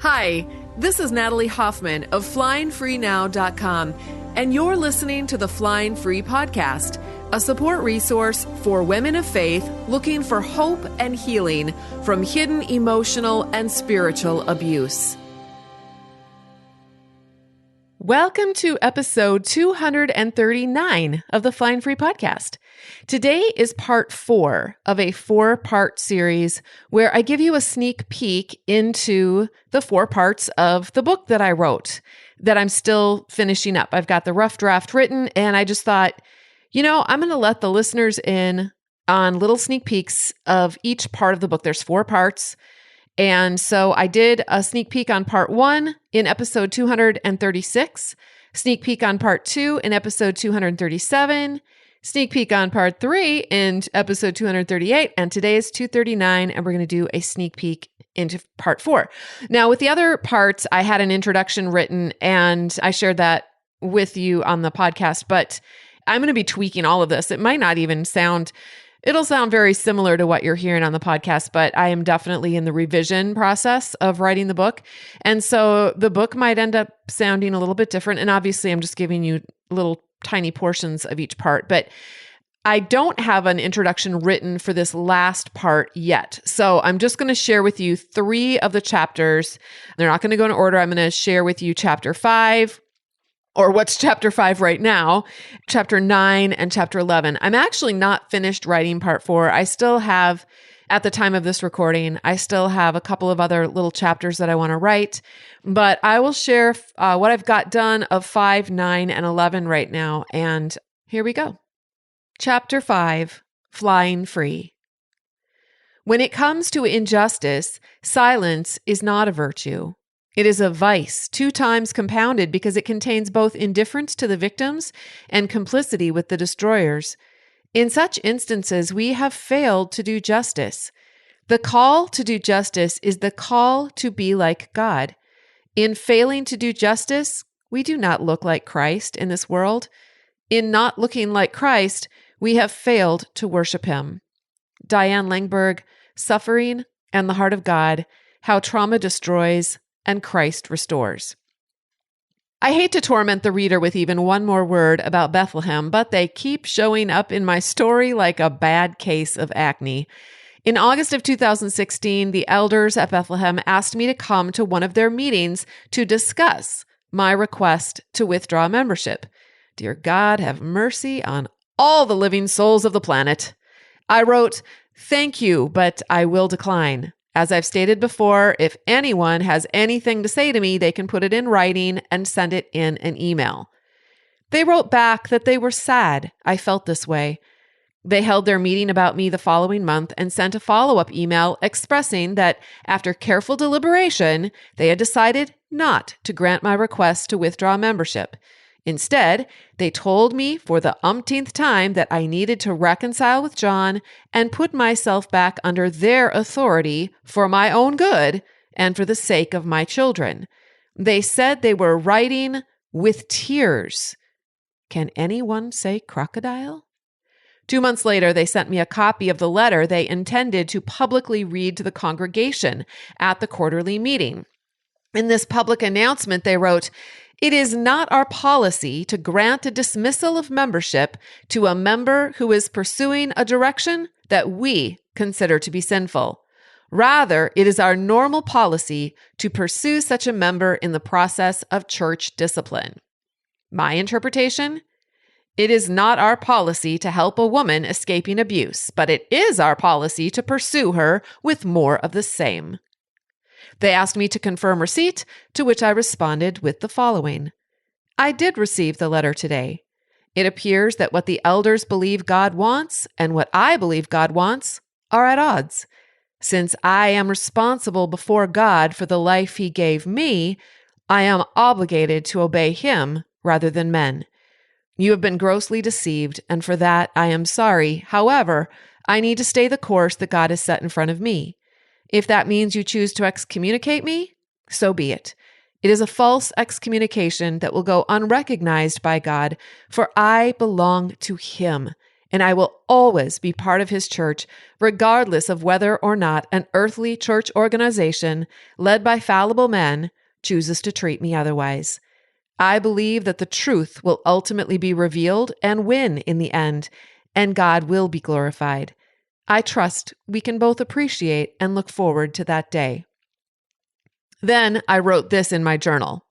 Hi, this is Natalie Hoffman of FlyingFreeNow.com, and you're listening to the Flying Free Podcast, a support resource for women of faith looking for hope and healing from hidden emotional and spiritual abuse. Welcome to episode 239 of the Flying Free Podcast. Today is part 4 of a 4-part series where I give you a sneak peek into the 4 parts of the book that I wrote that I'm still finishing up. I've got the rough draft written, and I just thought, I'm going to let the listeners in on little sneak peeks of each part of the book. There's 4 parts. And so I did a sneak peek on part 1 in episode 236, sneak peek on part 2 in episode 237, sneak peek on part 3 in episode 238, and today is 239, and we're going to do a sneak peek into part 4. Now, with the other parts, I had an introduction written, and I shared that with you on the podcast, but I'm going to be tweaking all of this. It might not even sound... It'll sound very similar to what you're hearing on the podcast, but I am definitely in the revision process of writing the book. And so the book might end up sounding a little bit different. And obviously, I'm just giving you little tiny portions of each part. But I don't have an introduction written for this last part yet. So I'm just going to share with you 3 of the chapters. They're not going to go in order. I'm going to share with you chapter 5, or what's chapter 5 right now, chapter 9, and chapter 11. I'm actually not finished writing part 4. I still have, at the time of this recording, I still have a couple of other little chapters that I want to write, but I will share what I've got done of 5, 9, and 11 right now. And here we go. Chapter 5, Flying Free. When it comes to injustice, silence is not a virtue. It is a vice 2 times compounded because it contains both indifference to the victims and complicity with the destroyers. In such instances, we have failed to do justice. The call to do justice is the call to be like God. In failing to do justice, we do not look like Christ in this world. In not looking like Christ, we have failed to worship Him. Diane Langberg, Suffering and the Heart of God, How Trauma Destroys and Christ Restores. I hate to torment the reader with even one more word about Bethlehem, but they keep showing up in my story like a bad case of acne. In August of 2016, the elders at Bethlehem asked me to come to one of their meetings to discuss my request to withdraw membership. Dear God, have mercy on all the living souls of the planet. I wrote, "Thank you, but I will decline. As I've stated before, if anyone has anything to say to me, they can put it in writing and send it in an email." They wrote back that they were sad I felt this way. They held their meeting about me the following month and sent a follow-up email expressing that after careful deliberation, they had decided not to grant my request to withdraw membership. Instead, they told me for the umpteenth time that I needed to reconcile with John and put myself back under their authority for my own good and for the sake of my children. They said they were writing with tears. Can anyone say crocodile? 2 months later, they sent me a copy of the letter they intended to publicly read to the congregation at the quarterly meeting. In this public announcement, they wrote, "It is not our policy to grant a dismissal of membership to a member who is pursuing a direction that we consider to be sinful. Rather, it is our normal policy to pursue such a member in the process of church discipline." My interpretation? It is not our policy to help a woman escaping abuse, but it is our policy to pursue her with more of the same. They asked me to confirm receipt, to which I responded with the following. I did receive the letter today. It appears that what the elders believe God wants and what I believe God wants are at odds. Since I am responsible before God for the life He gave me, I am obligated to obey Him rather than men. You have been grossly deceived, and for that I am sorry. However, I need to stay the course that God has set in front of me. If that means you choose to excommunicate me, so be it. It is a false excommunication that will go unrecognized by God, for I belong to Him, and I will always be part of his church, regardless of whether or not an earthly church organization led by fallible men chooses to treat me otherwise. I believe that the truth will ultimately be revealed and win in the end, and God will be glorified. I trust we can both appreciate and look forward to that day. Then I wrote this in my journal.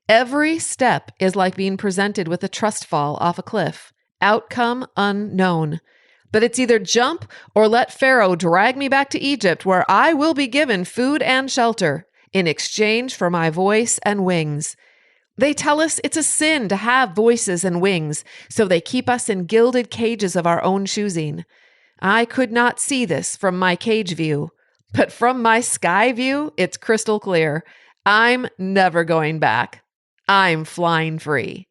Every step is like being presented with a trust fall off a cliff. Outcome unknown. But it's either jump or let Pharaoh drag me back to Egypt, where I will be given food and shelter in exchange for my voice and wings. They tell us it's a sin to have voices and wings, so they keep us in gilded cages of our own choosing. I could not see this from my cage view, but from my sky view, it's crystal clear. I'm never going back. I'm flying free.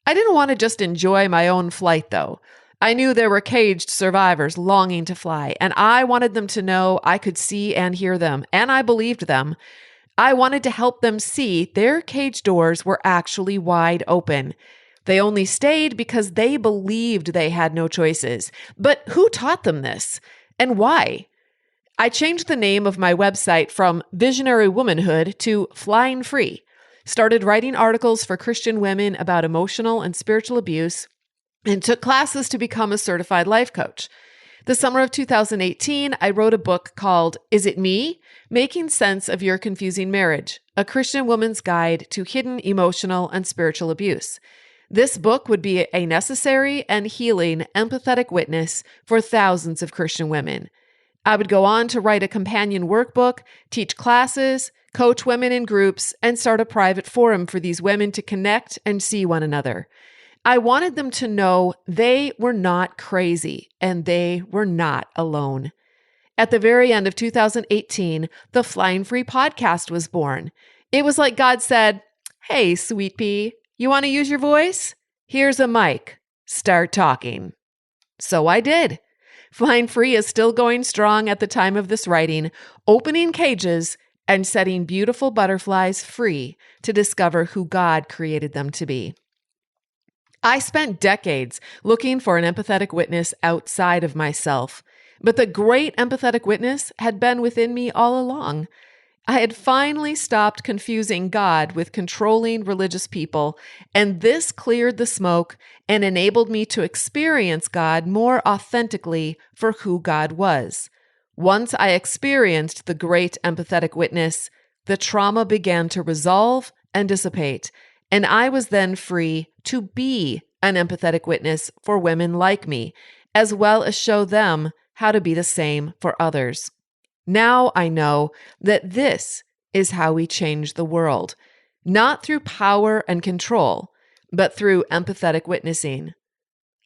I didn't want to just enjoy my own flight, though. I knew there were caged survivors longing to fly, and I wanted them to know I could see and hear them, and I believed them. I wanted to help them see their cage doors were actually wide open. They only stayed because they believed they had no choices. But who taught them this? And why? I changed the name of my website from Visionary Womanhood to Flying Free, started writing articles for Christian women about emotional and spiritual abuse, and took classes to become a certified life coach. The summer of 2018, I wrote a book called Is It Me? Making Sense of Your Confusing Marriage, a Christian woman's guide to hidden emotional and spiritual abuse. This book would be a necessary and healing empathetic witness for thousands of Christian women. I would go on to write a companion workbook, teach classes, coach women in groups, and start a private forum for these women to connect and see one another. I wanted them to know they were not crazy and they were not alone. At the very end of 2018, the Flying Free podcast was born. It was like God said, "Hey, sweet pea, you want to use your voice? Here's a mic. Start talking." So I did. Flying Free is still going strong at the time of this writing, opening cages and setting beautiful butterflies free to discover who God created them to be. I spent decades looking for an empathetic witness outside of myself, but the great empathetic witness had been within me all along. I had finally stopped confusing God with controlling religious people, and this cleared the smoke and enabled me to experience God more authentically for who God was. Once I experienced the great empathetic witness, the trauma began to resolve and dissipate, and I was then free to be an empathetic witness for women like me, as well as show them how to be the same for others. Now I know that this is how we change the world, not through power and control, but through empathetic witnessing.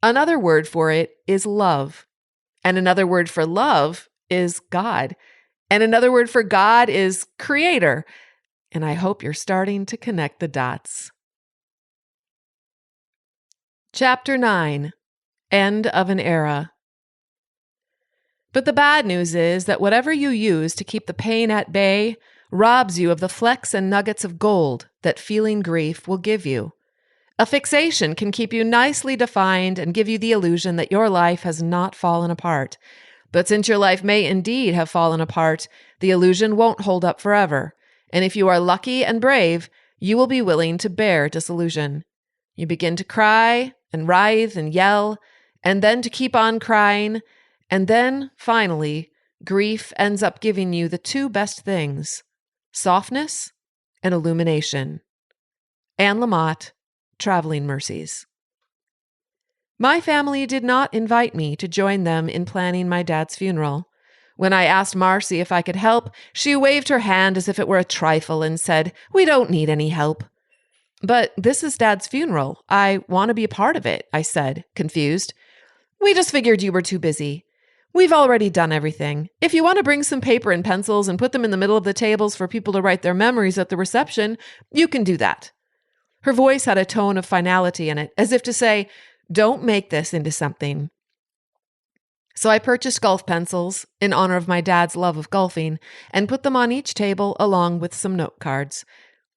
Another word for it is love. And another word for love is God. And another word for God is creator. And I hope you're starting to connect the dots. Chapter 9, End of an Era. But the bad news is that whatever you use to keep the pain at bay robs you of the flecks and nuggets of gold that feeling grief will give you. A fixation can keep you nicely defined and give you the illusion that your life has not fallen apart. But since your life may indeed have fallen apart, the illusion won't hold up forever. And if you are lucky and brave, you will be willing to bear disillusion. You begin to cry and writhe and yell, and then to keep on crying, and then, finally, grief ends up giving you the two best things, softness and illumination. Anne Lamott, Traveling Mercies. My family did not invite me to join them in planning my dad's funeral. When I asked Marcy if I could help, she waved her hand as if it were a trifle and said, "We don't need any help." "But this is Dad's funeral. I want to be a part of it," I said, confused. "We just figured you were too busy. We've already done everything. If you want to bring some paper and pencils and put them in the middle of the tables for people to write their memories at the reception, you can do that." Her voice had a tone of finality in it, as if to say, "Don't make this into something." So I purchased golf pencils in honor of my dad's love of golfing and put them on each table along with some note cards.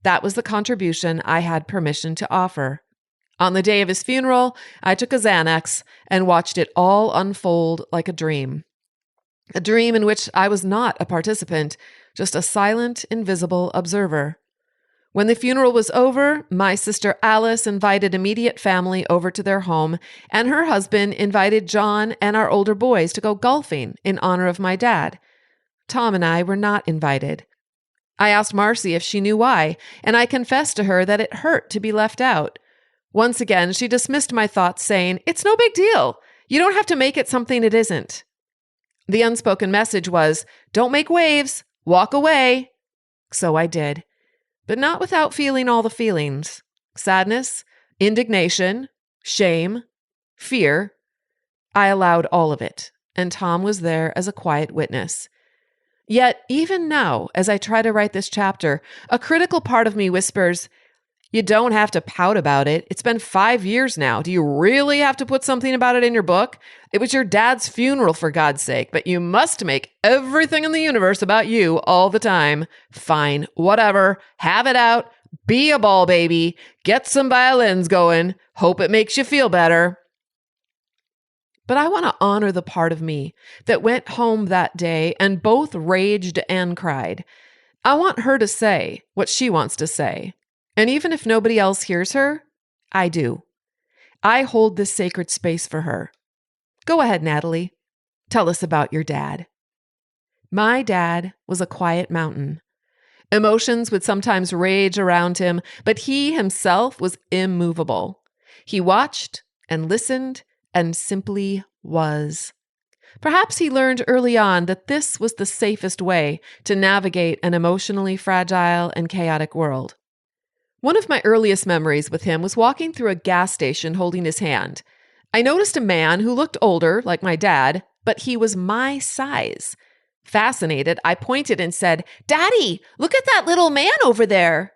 That was the contribution I had permission to offer. On the day of his funeral, I took a Xanax and watched it all unfold like a dream. A dream in which I was not a participant, just a silent, invisible observer. When the funeral was over, my sister Alice invited immediate family over to their home, and her husband invited John and our older boys to go golfing in honor of my dad. Tom and I were not invited. I asked Marcy if she knew why, and I confessed to her that it hurt to be left out. Once again, she dismissed my thoughts, saying, "It's no big deal. You don't have to make it something it isn't." The unspoken message was, "Don't make waves, walk away." So I did, but not without feeling all the feelings: sadness, indignation, shame, fear. I allowed all of it, and Tom was there as a quiet witness. Yet, even now, as I try to write this chapter, a critical part of me whispers, "You don't have to pout about it. It's been 5 years now. Do you really have to put something about it in your book? It was your dad's funeral, for God's sake, but you must make everything in the universe about you all the time. Fine, whatever. Have it out. Be a ball baby. Get some violins going. Hope it makes you feel better." But I want to honor the part of me that went home that day and both raged and cried. I want her to say what she wants to say. And even if nobody else hears her, I do. I hold this sacred space for her. Go ahead, Natalie. Tell us about your dad. My dad was a quiet mountain. Emotions would sometimes rage around him, but he himself was immovable. He watched and listened and simply was. Perhaps he learned early on that this was the safest way to navigate an emotionally fragile and chaotic world. One of my earliest memories with him was walking through a gas station holding his hand. I noticed a man who looked older, like my dad, but he was my size. Fascinated, I pointed and said, "Daddy, look at that little man over there."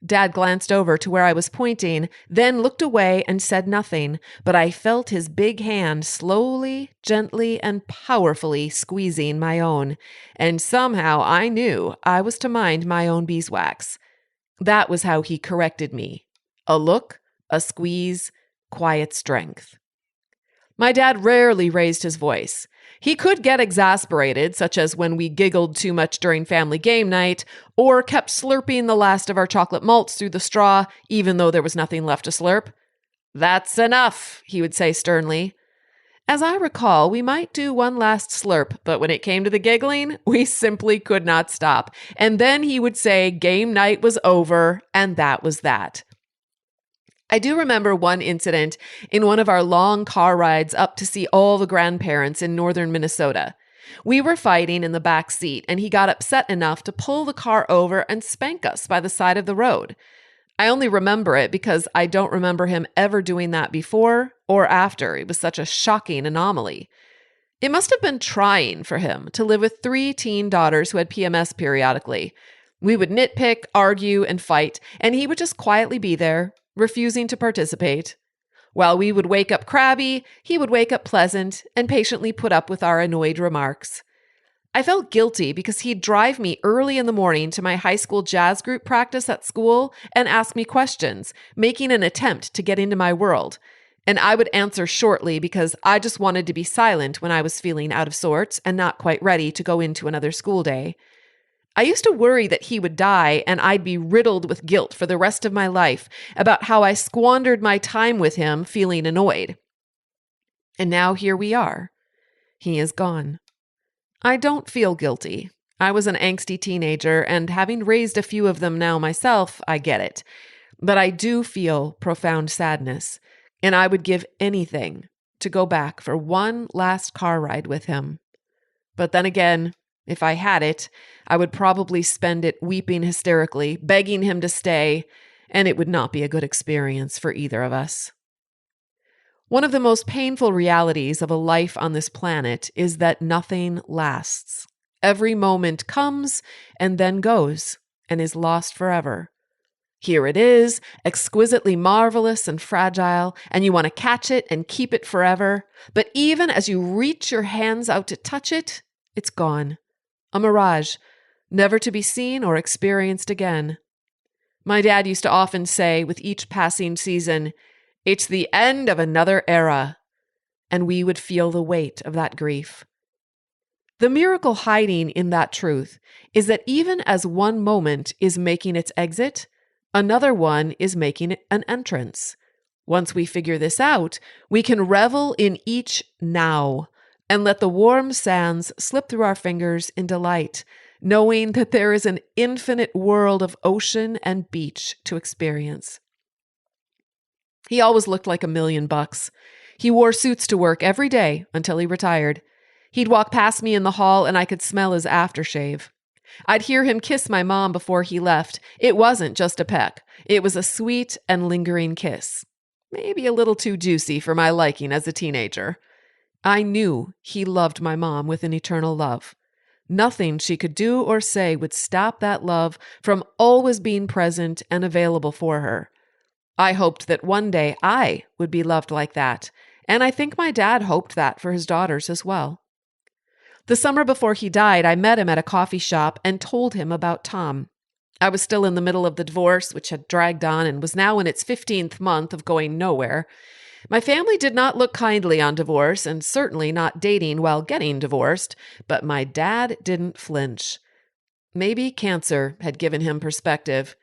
Dad glanced over to where I was pointing, then looked away and said nothing, but I felt his big hand slowly, gently, and powerfully squeezing my own, and somehow I knew I was to mind my own beeswax. That was how he corrected me. A look, a squeeze, quiet strength. My dad rarely raised his voice. He could get exasperated, such as when we giggled too much during family game night, or kept slurping the last of our chocolate malts through the straw, even though there was nothing left to slurp. "That's enough," he would say sternly. As I recall, we might do one last slurp, but when it came to the giggling, we simply could not stop. And then he would say game night was over, and that was that. I do remember one incident in one of our long car rides up to see all the grandparents in northern Minnesota. We were fighting in the back seat, and he got upset enough to pull the car over and spank us by the side of the road. I only remember it because I don't remember him ever doing that before or after. It was such a shocking anomaly. It must have been trying for him to live with 3 teen daughters who had PMS periodically. We would nitpick, argue, and fight, and he would just quietly be there, refusing to participate. While we would wake up crabby, he would wake up pleasant and patiently put up with our annoyed remarks. I felt guilty because he'd drive me early in the morning to my high school jazz group practice at school and ask me questions, making an attempt to get into my world. And I would answer shortly because I just wanted to be silent when I was feeling out of sorts and not quite ready to go into another school day. I used to worry that he would die and I'd be riddled with guilt for the rest of my life about how I squandered my time with him feeling annoyed. And now here we are. He is gone. I don't feel guilty. I was an angsty teenager, and having raised a few of them now myself, I get it. But I do feel profound sadness, and I would give anything to go back for one last car ride with him. But then again, if I had it, I would probably spend it weeping hysterically, begging him to stay, and it would not be a good experience for either of us. One of the most painful realities of a life on this planet is that nothing lasts. Every moment comes and then goes and is lost forever. Here it is, exquisitely marvelous and fragile, and you want to catch it and keep it forever. But even as you reach your hands out to touch it, it's gone. A mirage, never to be seen or experienced again. My dad used to often say with each passing season, It's the end of another era. And we would feel the weight of that grief. The miracle hiding in that truth is that even as one moment is making its exit, another one is making an entrance. Once we figure this out, we can revel in each now and let the warm sands slip through our fingers in delight, knowing that there is an infinite world of ocean and beach to experience. He always looked like $1,000,000. He wore suits to work every day until he retired. He'd walk past me in the hall and I could smell his aftershave. I'd hear him kiss my mom before he left. It wasn't just a peck. It was a sweet and lingering kiss. Maybe a little too juicy for my liking as a teenager. I knew he loved my mom with an eternal love. Nothing she could do or say would stop that love from always being present and available for her. I hoped that one day I would be loved like that, and I think my dad hoped that for his daughters as well. The summer before he died, I met him at a coffee shop and told him about Tom. I was still in the middle of the divorce, which had dragged on and was now in its 15th month of going nowhere. My family did not look kindly on divorce, and certainly not dating while getting divorced, but my dad didn't flinch. Maybe cancer had given him perspective.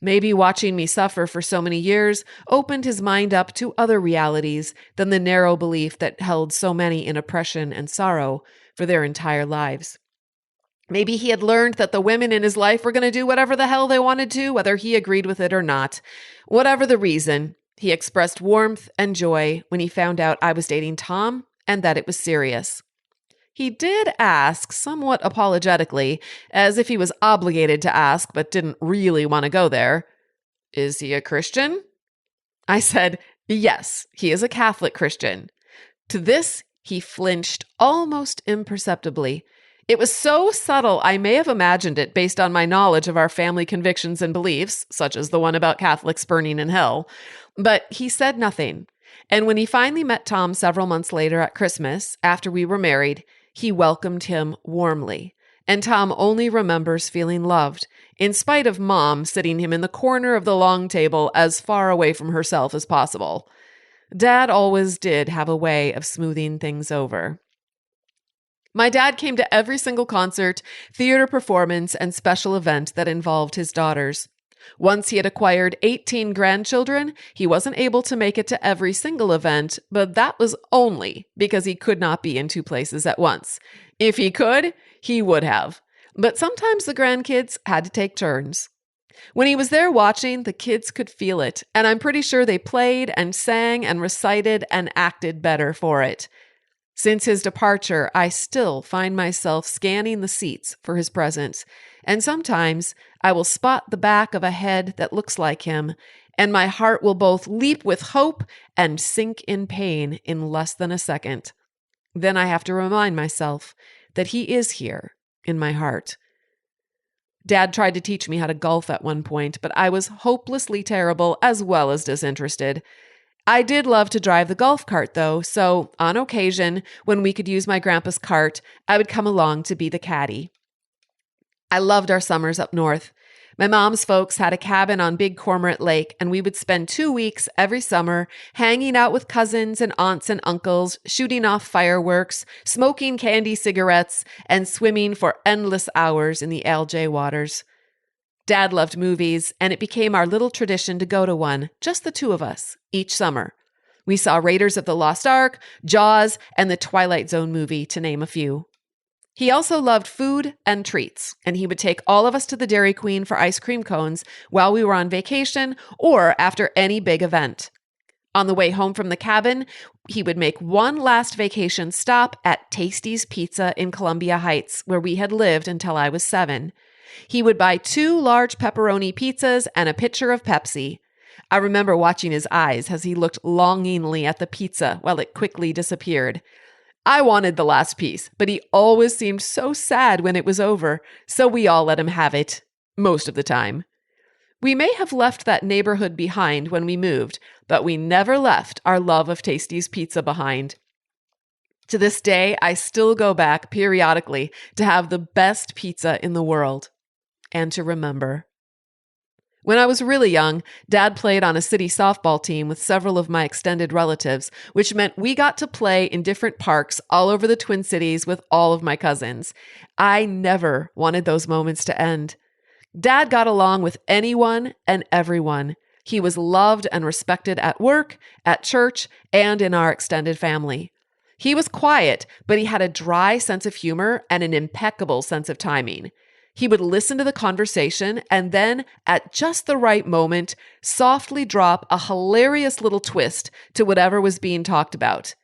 Maybe watching me suffer for so many years opened his mind up to other realities than the narrow belief that held so many in oppression and sorrow for their entire lives. Maybe he had learned that the women in his life were going to do whatever the hell they wanted to, whether he agreed with it or not. Whatever the reason, he expressed warmth and joy when he found out I was dating Tom and that it was serious. He did ask, somewhat apologetically, as if he was obligated to ask but didn't really want to go there, "Is he a Christian?" I said, "Yes, he is a Catholic Christian." To this, he flinched almost imperceptibly. It was so subtle I may have imagined it based on my knowledge of our family convictions and beliefs, such as the one about Catholics burning in hell. But he said nothing. And when he finally met Tom several months later at Christmas, after we were married, he welcomed him warmly. And Tom only remembers feeling loved, in spite of Mom sitting him in the corner of the long table as far away from herself as possible. Dad always did have a way of smoothing things over. My dad came to every single concert, theater performance, and special event that involved his daughters. Once he had acquired 18 grandchildren, he wasn't able to make it to every single event, but that was only because he could not be in two places at once. If he could, he would have. But sometimes the grandkids had to take turns. When he was there watching, the kids could feel it, and I'm pretty sure they played and sang and recited and acted better for it. Since his departure, I still find myself scanning the seats for his presence, and sometimes I will spot the back of a head that looks like him, and my heart will both leap with hope and sink in pain in less than a second. Then I have to remind myself that he is here in my heart. Dad tried to teach me how to golf at one point, but I was hopelessly terrible as well as disinterested. I did love to drive the golf cart, though, so on occasion, when we could use my grandpa's cart, I would come along to be the caddy. I loved our summers up north. My mom's folks had a cabin on Big Cormorant Lake, and we would spend 2 weeks every summer hanging out with cousins and aunts and uncles, shooting off fireworks, smoking candy cigarettes, and swimming for endless hours in the Algae waters. Dad loved movies, and it became our little tradition to go to one, just the two of us, each summer. We saw Raiders of the Lost Ark, Jaws, and the Twilight Zone movie, to name a few. He also loved food and treats, and he would take all of us to the Dairy Queen for ice cream cones while we were on vacation or after any big event. On the way home from the cabin, he would make one last vacation stop at Tasty's Pizza in Columbia Heights, where we had lived until I was 7. He would buy 2 large pepperoni pizzas and a pitcher of Pepsi. I remember watching his eyes as he looked longingly at the pizza while it quickly disappeared. I wanted the last piece, but he always seemed so sad when it was over, so we all let him have it, most of the time. We may have left that neighborhood behind when we moved, but we never left our love of Tasty's Pizza behind. To this day, I still go back periodically to have the best pizza in the world and to remember. When I was really young, Dad played on a city softball team with several of my extended relatives, which meant we got to play in different parks all over the Twin Cities with all of my cousins. I never wanted those moments to end. Dad got along with anyone and everyone. He was loved and respected at work, at church, and in our extended family. He was quiet, but he had a dry sense of humor and an impeccable sense of timing. He would listen to the conversation and then, at just the right moment, softly drop a hilarious little twist to whatever was being talked about.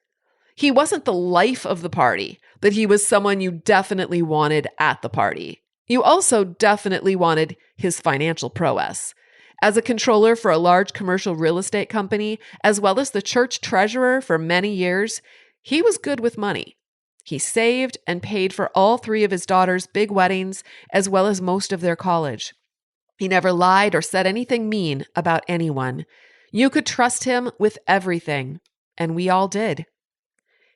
He wasn't the life of the party, but he was someone you definitely wanted at the party. You also definitely wanted his financial prowess. As a controller for a large commercial real estate company, as well as the church treasurer for many years, he was good with money. He saved and paid for all three of his daughters' big weddings, as well as most of their college. He never lied or said anything mean about anyone. You could trust him with everything, and we all did.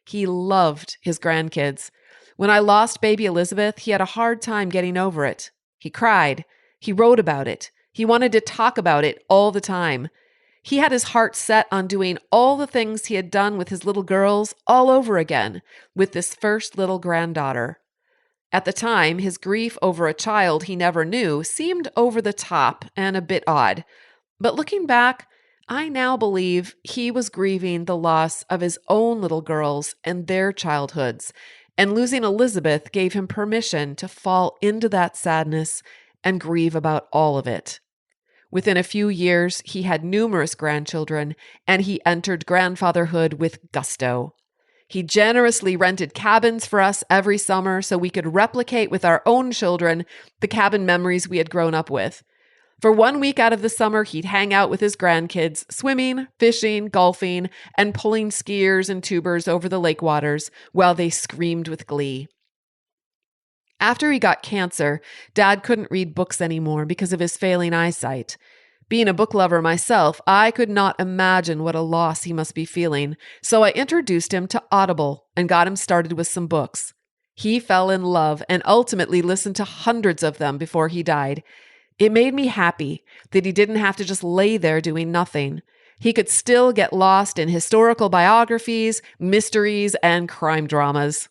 He loved his grandkids. When I lost baby Elizabeth, he had a hard time getting over it. He cried. He wrote about it. He wanted to talk about it all the time. He had his heart set on doing all the things he had done with his little girls all over again with this first little granddaughter. At the time, his grief over a child he never knew seemed over the top and a bit odd. But looking back, I now believe he was grieving the loss of his own little girls and their childhoods, and losing Elizabeth gave him permission to fall into that sadness and grieve about all of it. Within a few years, he had numerous grandchildren, and he entered grandfatherhood with gusto. He generously rented cabins for us every summer so we could replicate with our own children the cabin memories we had grown up with. For 1 week out of the summer, he'd hang out with his grandkids, swimming, fishing, golfing, and pulling skiers and tubers over the lake waters while they screamed with glee. After he got cancer, Dad couldn't read books anymore because of his failing eyesight. Being a book lover myself, I could not imagine what a loss he must be feeling, so I introduced him to Audible and got him started with some books. He fell in love and ultimately listened to hundreds of them before he died. It made me happy that he didn't have to just lay there doing nothing. He could still get lost in historical biographies, mysteries, and crime dramas.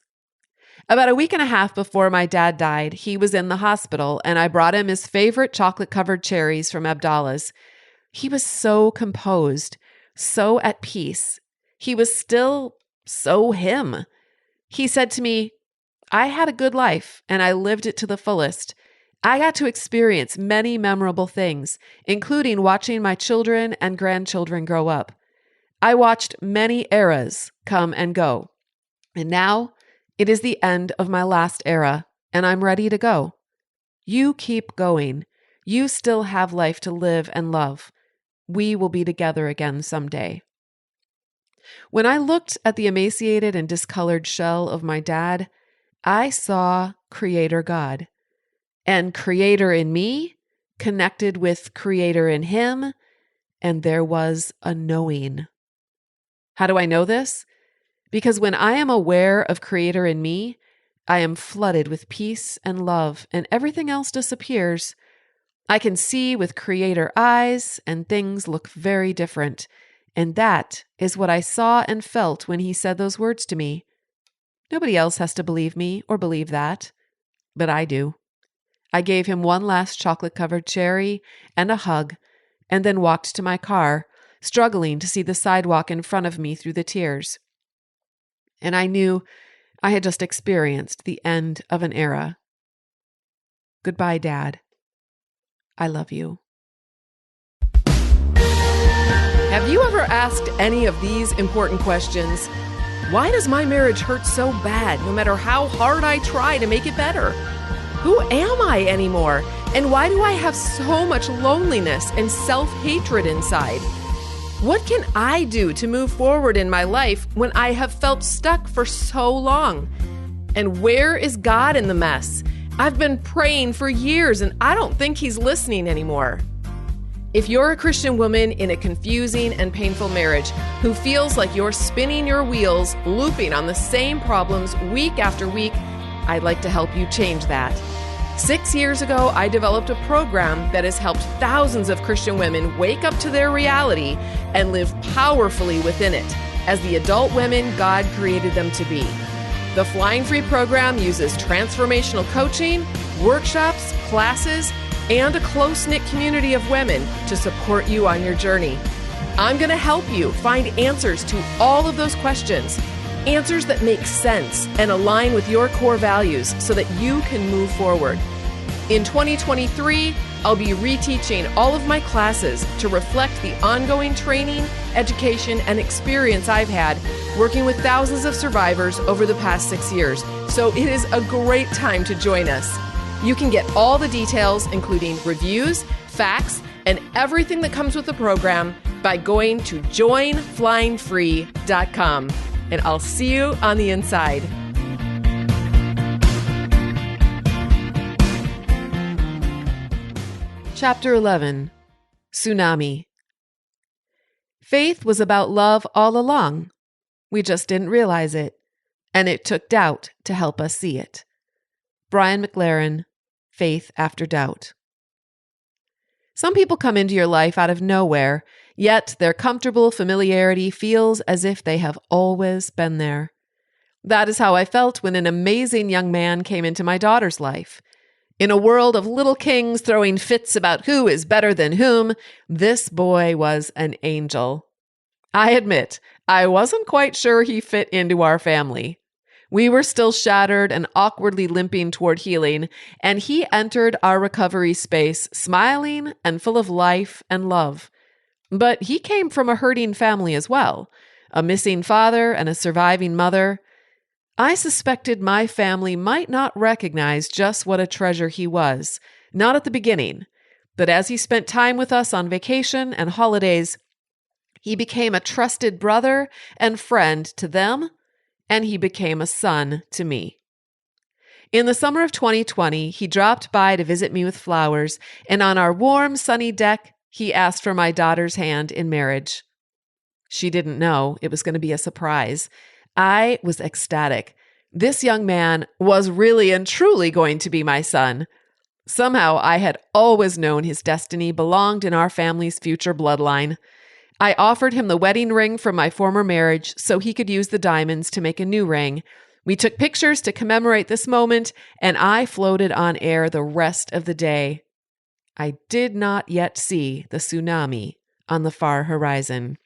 About a week and a half before my dad died, he was in the hospital, and I brought him his favorite chocolate-covered cherries from Abdallah's. He was so composed, so at peace. He was still so him. He said to me, "I had a good life, and I lived it to the fullest. I got to experience many memorable things, including watching my children and grandchildren grow up. I watched many eras come and go, and now it is the end of my last era, and I'm ready to go. You keep going. You still have life to live and love. We will be together again someday." When I looked at the emaciated and discolored shell of my dad, I saw Creator God. And Creator in me connected with Creator in him, and there was a knowing. How do I know this? Because when I am aware of Creator in me, I am flooded with peace and love, and everything else disappears. I can see with Creator eyes, and things look very different. And that is what I saw and felt when he said those words to me. Nobody else has to believe me or believe that, but I do. I gave him one last chocolate-covered cherry and a hug, and then walked to my car, struggling to see the sidewalk in front of me through the tears. And I knew I had just experienced the end of an era. Goodbye, Dad. I love you. Have you ever asked any of these important questions? Why does my marriage hurt so bad no matter how hard I try to make it better? Who am I anymore? And why do I have so much loneliness and self-hatred inside? What can I do to move forward in my life when I have felt stuck for so long? And where is God in the mess? I've been praying for years and I don't think he's listening anymore. If you're a Christian woman in a confusing and painful marriage who feels like you're spinning your wheels, looping on the same problems week after week, I'd like to help you change that. 6 years ago, I developed a program that has helped thousands of Christian women wake up to their reality and live powerfully within it as the adult women God created them to be. The Flying Free program uses transformational coaching, workshops, classes, and a close-knit community of women to support you on your journey. I'm going to help you find answers to all of those questions, answers that make sense and align with your core values so that you can move forward. In 2023, I'll be reteaching all of my classes to reflect the ongoing training, education, and experience I've had working with thousands of survivors over the past 6 years. So it is a great time to join us. You can get all the details, including reviews, facts, and everything that comes with the program by going to joinflyingfree.com. And I'll see you on the inside. Chapter 11, Tsunami. Faith was about love all along. We just didn't realize it, and it took doubt to help us see it. Brian McLaren, Faith After Doubt. Some people come into your life out of nowhere, yet their comfortable familiarity feels as if they have always been there. That is how I felt when an amazing young man came into my daughter's life. In a world of little kings throwing fits about who is better than whom, this boy was an angel. I admit, I wasn't quite sure he fit into our family. We were still shattered and awkwardly limping toward healing, and he entered our recovery space smiling and full of life and love. But he came from a hurting family as well, a missing father and a surviving mother. I suspected my family might not recognize just what a treasure he was, not at the beginning, but as he spent time with us on vacation and holidays, he became a trusted brother and friend to them, and he became a son to me. In the summer of 2020, he dropped by to visit me with flowers, and on our warm, sunny deck, he asked for my daughter's hand in marriage. She didn't know it was going to be a surprise. I was ecstatic. This young man was really and truly going to be my son. Somehow I had always known his destiny belonged in our family's future bloodline. I offered him the wedding ring from my former marriage so he could use the diamonds to make a new ring. We took pictures to commemorate this moment, and I floated on air the rest of the day. I did not yet see the tsunami on the far horizon.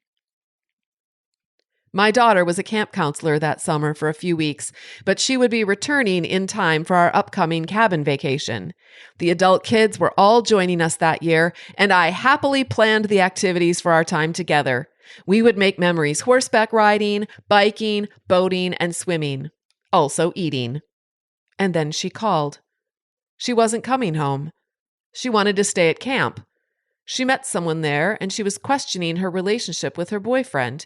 My daughter was a camp counselor that summer for a few weeks, but she would be returning in time for our upcoming cabin vacation. The adult kids were all joining us that year, and I happily planned the activities for our time together. We would make memories horseback riding, biking, boating, and swimming, also eating. And then she called. She wasn't coming home. She wanted to stay at camp. She met someone there, and she was questioning her relationship with her boyfriend.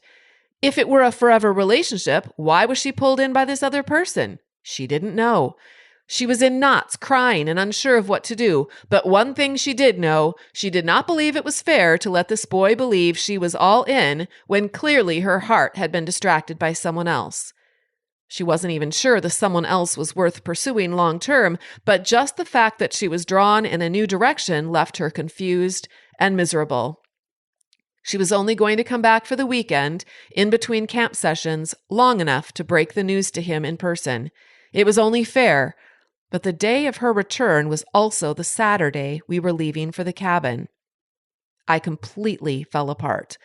If it were a forever relationship, why was she pulled in by this other person? She didn't know. She was in knots, crying and unsure of what to do. But one thing she did know, she did not believe it was fair to let this boy believe she was all in when clearly her heart had been distracted by someone else. She wasn't even sure the someone else was worth pursuing long term, but just the fact that she was drawn in a new direction left her confused and miserable. She was only going to come back for the weekend, in between camp sessions, long enough to break the news to him in person. It was only fair, but the day of her return was also the Saturday we were leaving for the cabin. I completely fell apart.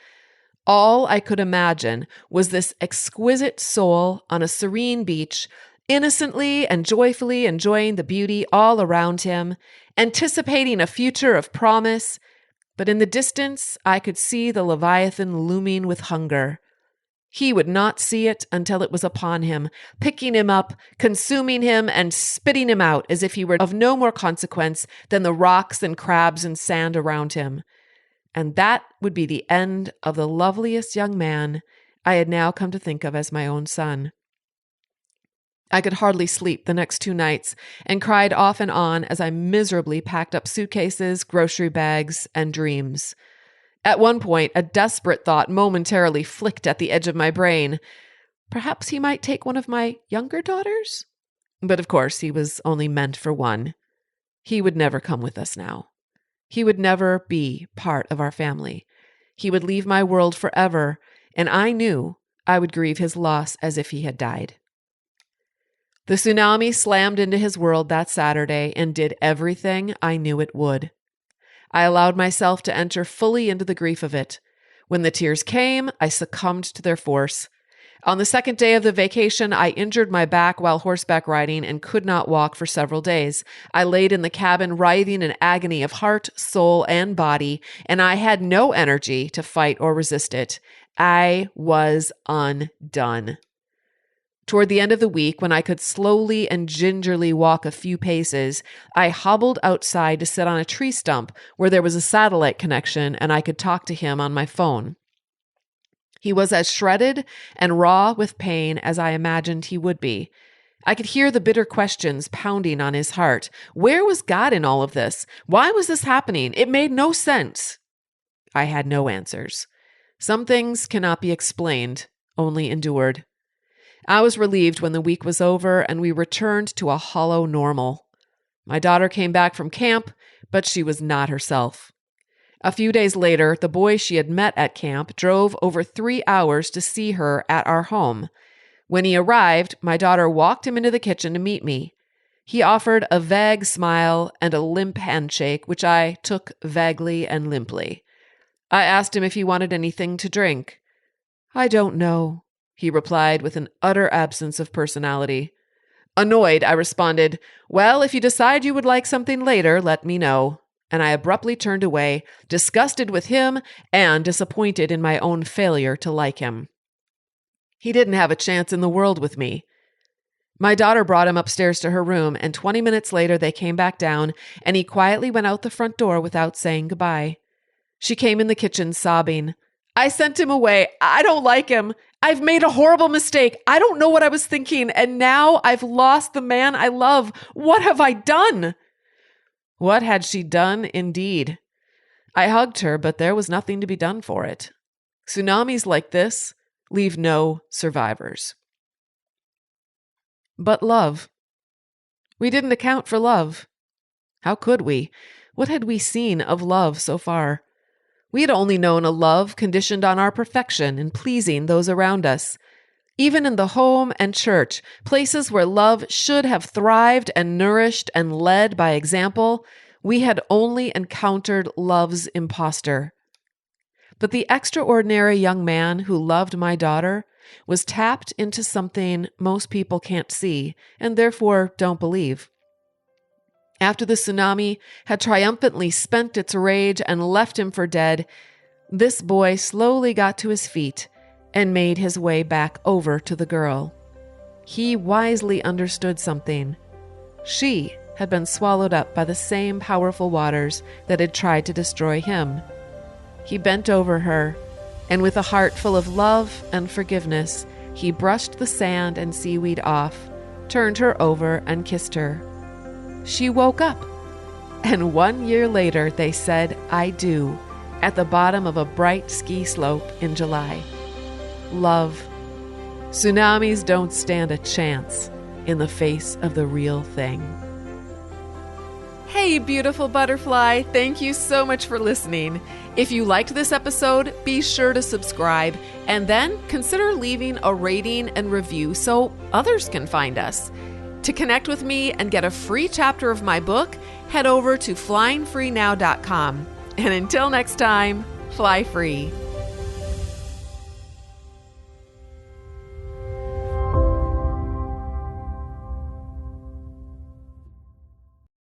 All I could imagine was this exquisite soul on a serene beach, innocently and joyfully enjoying the beauty all around him, anticipating a future of promise. But in the distance, I could see the Leviathan looming with hunger. He would not see it until it was upon him, picking him up, consuming him, and spitting him out as if he were of no more consequence than the rocks and crabs and sand around him. And that would be the end of the loveliest young man I had now come to think of as my own son. I could hardly sleep the next 2 nights and cried off and on as I miserably packed up suitcases, grocery bags, and dreams. At one point, a desperate thought momentarily flicked at the edge of my brain. Perhaps he might take one of my younger daughters? But of course, he was only meant for one. He would never come with us now. He would never be part of our family. He would leave my world forever, and I knew I would grieve his loss as if he had died. The tsunami slammed into his world that Saturday and did everything I knew it would. I allowed myself to enter fully into the grief of it. When the tears came, I succumbed to their force. On the second day of the vacation, I injured my back while horseback riding and could not walk for several days. I laid in the cabin writhing in agony of heart, soul, and body, and I had no energy to fight or resist it. I was undone. Toward the end of the week, when I could slowly and gingerly walk a few paces, I hobbled outside to sit on a tree stump where there was a satellite connection and I could talk to him on my phone. He was as shredded and raw with pain as I imagined he would be. I could hear the bitter questions pounding on his heart. Where was God in all of this? Why was this happening? It made no sense. I had no answers. Some things cannot be explained, only endured. I was relieved when the week was over and we returned to a hollow normal. My daughter came back from camp, but she was not herself. A few days later, the boy she had met at camp drove over 3 hours to see her at our home. When he arrived, my daughter walked him into the kitchen to meet me. He offered a vague smile and a limp handshake, which I took vaguely and limply. I asked him if he wanted anything to drink. "I don't know," he replied with an utter absence of personality. Annoyed, I responded, "Well, if you decide you would like something later, let me know." And I abruptly turned away, disgusted with him and disappointed in my own failure to like him. He didn't have a chance in the world with me. My daughter brought him upstairs to her room, and 20 minutes later they came back down, and he quietly went out the front door without saying goodbye. She came in the kitchen sobbing. "I sent him away. I don't like him. I've made a horrible mistake. I don't know what I was thinking, and now I've lost the man I love. What have I done?" What had she done, indeed? I hugged her, but there was nothing to be done for it. Tsunamis like this leave no survivors. But love. We didn't account for love. How could we? What had we seen of love so far? We had only known a love conditioned on our perfection and pleasing those around us. Even in the home and church, places where love should have thrived and nourished and led by example, we had only encountered love's imposter. But the extraordinary young man who loved my daughter was tapped into something most people can't see and therefore don't believe. After the tsunami had triumphantly spent its rage and left him for dead, this boy slowly got to his feet and made his way back over to the girl. He wisely understood something. She had been swallowed up by the same powerful waters that had tried to destroy him. He bent over her, and with a heart full of love and forgiveness, he brushed the sand and seaweed off, turned her over, and kissed her. She woke up, and 1 year later they said, "I do," at the bottom of a bright ski slope in July. Love. Tsunamis don't stand a chance in the face of the real thing. Hey, beautiful butterfly. Thank you so much for listening. If you liked this episode, be sure to subscribe and then consider leaving a rating and review so others can find us. To connect with me and get a free chapter of my book, head over to flyingfreenow.com. And until next time, fly free.